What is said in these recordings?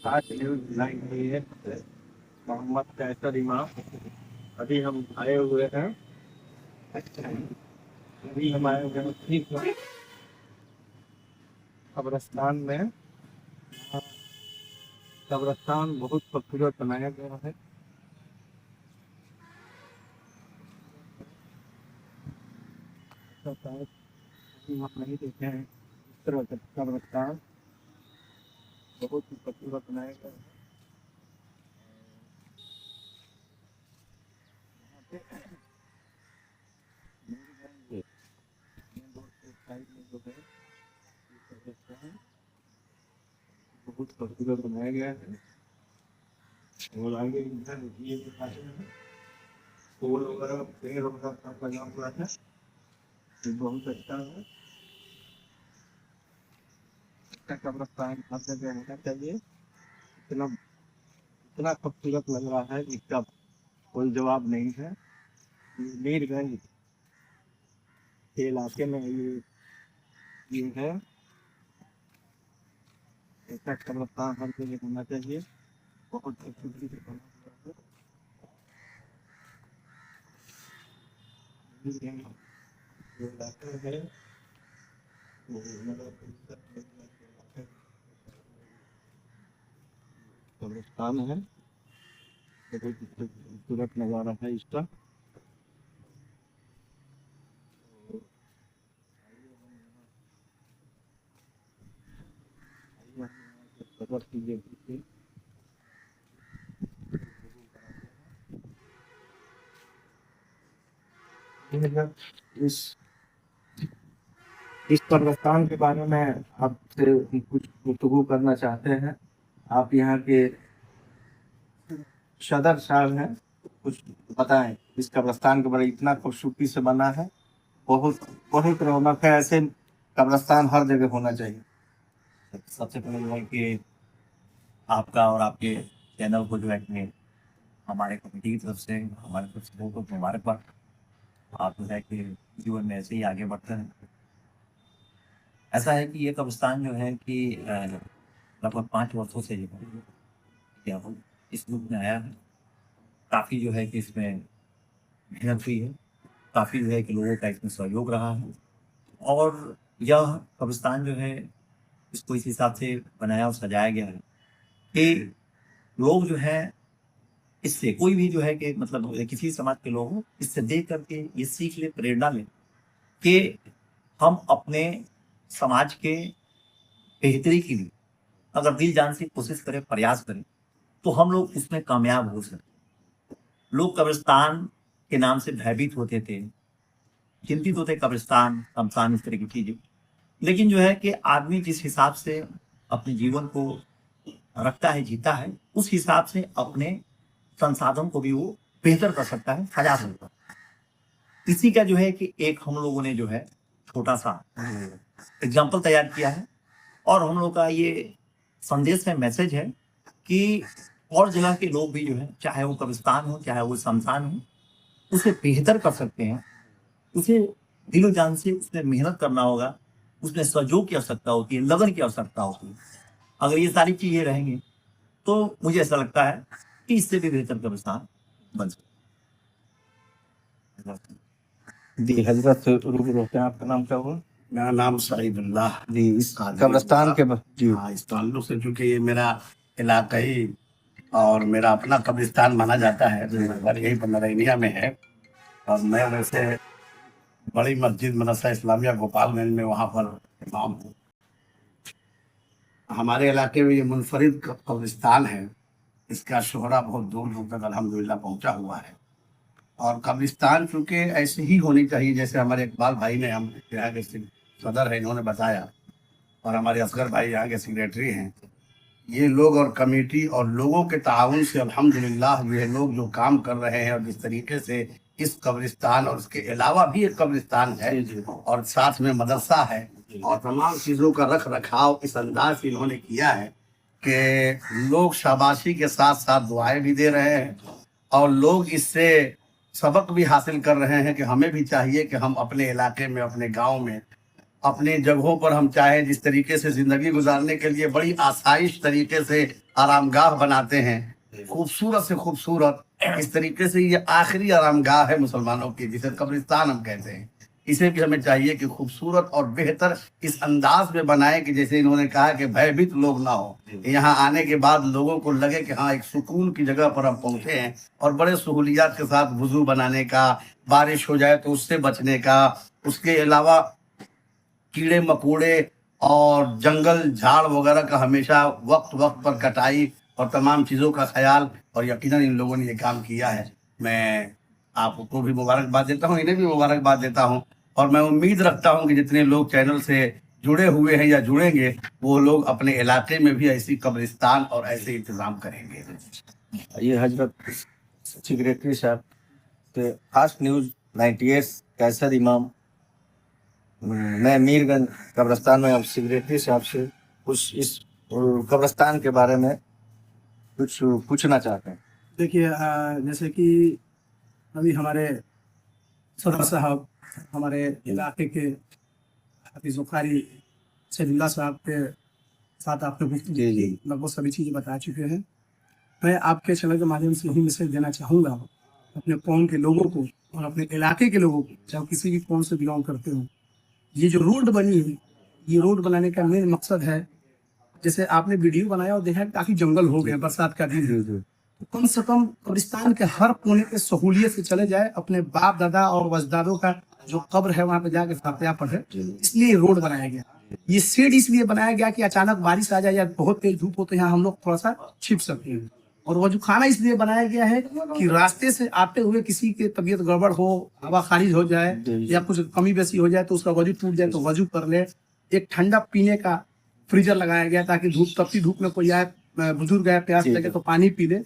आज news line हुई है मोहम्मद कैसर इमाम। अभी हम आए हुए हैं। अभी हम आए हुए हैं ठीक कब्रस्तान में। कब्रस्तान बहुत खूबसूरत बनाया गया है। ऐसा शायद कहीं आप नहीं देखे हैं इस तरह का कब्रस्तान। बहुत ही खूबसूरत बनाया गया है। ये मेन रोड के साइड में जो है ये कब्रस्तान बहुत खूबसूरत बनाया गया है। और आगे इधर ये दिखाते हैं फूल वगैरह पेड़ वगैरह सब लगा हुआ है। ये बहुत अच्छा है। इसका कब्रस्तान हर जगह होना चाहिए। इतना इतना खूबसूरत लग रहा है इसका कोई जवाब नहीं है। ये मीरगंज के इलाके में ये है। ऐसा कब्रस्तान हर जगह होना चाहिए। बहुत खूबसूरती से बना हुआ है। मीरगंज जो इलाका है वो कब्रस्तान है। बहुत खूबसूरत नज़ारा है इसका। सफर कीजिए। इस इस कब्रिस्तान के बारे में आपसे कुछ गुफ्तगू करना चाहते हैं। आप यहाँ के सदर साहब हैं, कुछ बताएं इस कब्रिस्तान के बारे में। इतना खूबसूरती से बना है, बहुत बहुत रौनक है। ऐसे कब्रिस्तान हर जगह होना चाहिए। सबसे पहले जो है कि आपका और आपके चैनल को जो है कि हमारे कमेटी की तरफ से हमारे तरफ से बहुत बहुत मुबारकबाद। आप जो है कि जीवन में ऐसे ही आगे बढ़ते हैं। ऐसा है कि ये कब्रिस्तान जो है कि लगभग 5 वर्षों से जो है क्या हो इस रूप में आया है। काफ़ी जो है कि इसमें मेहनत हुई है, काफ़ी जो है कि लोगों का इसमें सहयोग रहा है। और यह कब्रिस्तान जो है इसको इस हिसाब से बनाया और सजाया गया है कि लोग जो है इससे कोई भी जो है कि मतलब किसी समाज के लोग हों, इससे देख करके ये सीख ले, प्रेरणा लें कि हम अपने समाज के बेहतरी के लिए अगर दिल जान से कोशिश करें, प्रयास करें, तो हम लोग इसमें कामयाब हो सकते हैं। लोग कब्रिस्तान के नाम से भयभीत होते थे, चिंतित होते कब्रिस्तान, शमशान, इस तरह की चीजें। लेकिन जो है कि आदमी जिस हिसाब से अपने जीवन को रखता है, जीता है, उस हिसाब से अपने संसाधन को भी वो बेहतर कर सकता है, सजा सकता है। इसी का जो है कि एक हम लोगों ने जो है छोटा सा एग्जाम्पल तैयार किया है। और हम लोग का ये संदेश है, मैसेज है कि और जगह के लोग भी जो है, चाहे वो कब्रिस्तान हो, चाहे वो शमशान हो, उसे बेहतर कर सकते हैं। उसे दिलो जान से उसमें मेहनत करना होगा, उसमें सहयोग की आवश्यकता होती है, लगन की आवश्यकता होती है। अगर ये सारी चीजें रहेंगी तो मुझे ऐसा लगता है कि इससे भी बेहतर कब्रिस्तान बन सकता है। जी हजरत से रूबरू होते हैं। आपका नाम क्या हुआ? मेरा नाम सईदुल्लाह जी इस कादरी कब्रिस्तान के जी हाँ, इस ताल्लुक से चूंकि ये मेरा इलाका ही और मेरा अपना कब्रिस्तान माना जाता है, तो मेरा घर यही पर नरैनिया में है। और मैं वैसे बड़ी मस्जिद मदरसा इस्लामिया गोपालगंज में वहाँ पर इमाम हूँ। हमारे इलाके में ये मुनफरिद कब्रिस्तान है। इसका शोहरा बहुत दूर दूर तक अल्हम्दुलिल्लाह पहुँचा हुआ है। और कब्रिस्तान चूंकि ऐसे ही होनी चाहिए, जैसे हमारे इकबाल भाई ने, हम यहाँ के सदर है, इन्होंने बताया, और हमारे असगर भाई यहाँ के सेक्रेटरी हैं। ये लोग और कमेटी और लोगों के ताउन से अल्हम्दुलिल्लाह ये लोग जो काम कर रहे हैं, और जिस तरीके से इस कब्रिस्तान और उसके अलावा भी एक कब्रिस्तान है और साथ में मदरसा है और तमाम चीज़ों का रख रखाव इस अंदाज से इन्होंने किया है कि लोग शाबाशी के साथ साथ दुआएं भी दे रहे हैं। और लोग इससे सबक भी हासिल कर रहे हैं कि हमें भी चाहिए कि हम अपने इलाके में, अपने गांव में, अपने जगहों पर हम चाहे जिस तरीके से ज़िंदगी गुजारने के लिए बड़ी आसाइश तरीके से आरामगाह बनाते हैं, खूबसूरत से खूबसूरत। इस तरीके से ये आखिरी आरामगाह है मुसलमानों की, जिसे कब्रिस्तान हम कहते हैं। इसे भी हमें चाहिए कि खूबसूरत और बेहतर इस अंदाज में बनाए कि जैसे इन्होंने कहा कि भयभीत लोग ना हो, यहाँ आने के बाद लोगों को लगे कि हाँ एक सुकून की जगह पर हम पहुंचे हैं, और बड़े सहूलियात के साथ वुजू बनाने का, बारिश हो जाए तो उससे बचने का, उसके अलावा कीड़े मकोड़े और जंगल झाड़ वगैरह का हमेशा वक्त वक्त पर कटाई और तमाम चीज़ों का ख्याल, और यकीनन इन लोगों ने ये काम किया है। मैं आपको भी मुबारकबाद देता हूँ, इन्हें भी मुबारकबाद देता हूँ, और मैं उम्मीद रखता हूँ कि जितने लोग चैनल से जुड़े हुए हैं या जुड़ेंगे, वो लोग अपने इलाके में भी ऐसी कब्रिस्तान और ऐसे इंतज़ाम करेंगे। ये हजरत सेक्रेटरी साहब के फास्ट न्यूज़ 98 कैसर इमाम, मैं मीरगंज कब्रिस्तान में अब सेक्रेटरी साहब से कुछ इस कब्रिस्तान के बारे में कुछ पूछना चाहते हैं। देखिए, जैसे कि अभी हमारे सदर साहब हमारे इलाके के हाफिज़ बुखारी सैदुल्लाह साहब के साथ आपने गुफ्तगू जी, जी। की, लगभग सभी चीज़ें बता चुके हैं। मैं आपके चैनल के माध्यम से यही मैसेज देना चाहूँगा अपने कौम के लोगों को और अपने इलाके के लोगों को, चाहे किसी भी कौम से बिलोंग करते हो। ये जो रोड बनी है, ये रोड बनाने का मेन मकसद है, जैसे आपने वीडियो बनाया और देखा काफ़ी जंगल हो गए, बरसात का दिन है, तो कम से कम कब्रिस्तान के हर कोने पे सहूलियत से चले जाए, अपने बाप दादा और वजदादों का जो कब्र है वहाँ पे जाके फातिहा पढ़े। इसलिए रोड बनाया गया। ये शेड इसलिए बनाया गया कि अचानक बारिश आ जाए या बहुत तेज धूप हो तो यहाँ हम लोग थोड़ा सा छिप सकते हैं। और वजूखाना इसलिए बनाया गया है कि रास्ते से आते हुए किसी के तबीयत गड़बड़ हो, हवा खारिज हो जाए या कुछ कमी बेसी हो जाए तो उसका वजू टूट जाए तो वजू कर ले। एक ठंडा पीने का फ्रीजर लगाया गया ताकि तपती धूप में कोई आए, बुजुर्ग आए, प्यास लगे तो पानी पी ले।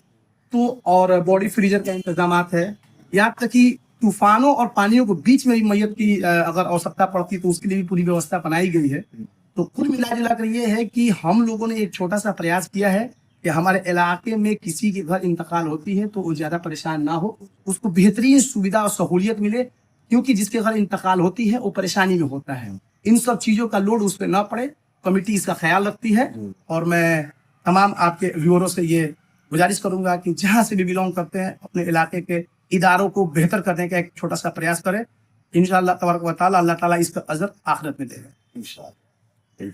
तो और बॉडी फ्रीजर का इंतजाम है। यहाँ तक कि तूफानों और पानियों को बीच में भी मैयत की अगर आवश्यकता पड़ती तो उसके लिए भी पूरी व्यवस्था बनाई गई है। तो कुल मिला जुलाकर ये है कि हम लोगों ने एक छोटा सा प्रयास किया है कि हमारे इलाके में किसी के घर इंतकाल होती है तो वो ज्यादा परेशान ना हो, उसको बेहतरीन सुविधा और सहूलियत मिले, क्योंकि जिसके घर इंतकाल होती है वो परेशानी में होता है। इन सब चीजों का लोड उस पर ना पड़े, कमेटी इसका ख्याल रखती है। और मैं तमाम आपके व्यूअरों से ये गुजारिश करूंगा कि जहां से भी बिलोंग करते हैं अपने इलाके के इदारों को बेहतर करने का एक छोटा सा प्रयास करें। इंशाअल्लाह तबारक व तआला अल्लाह ताला इसका अजर आखिरत में देगा। इंशाअल्लाह।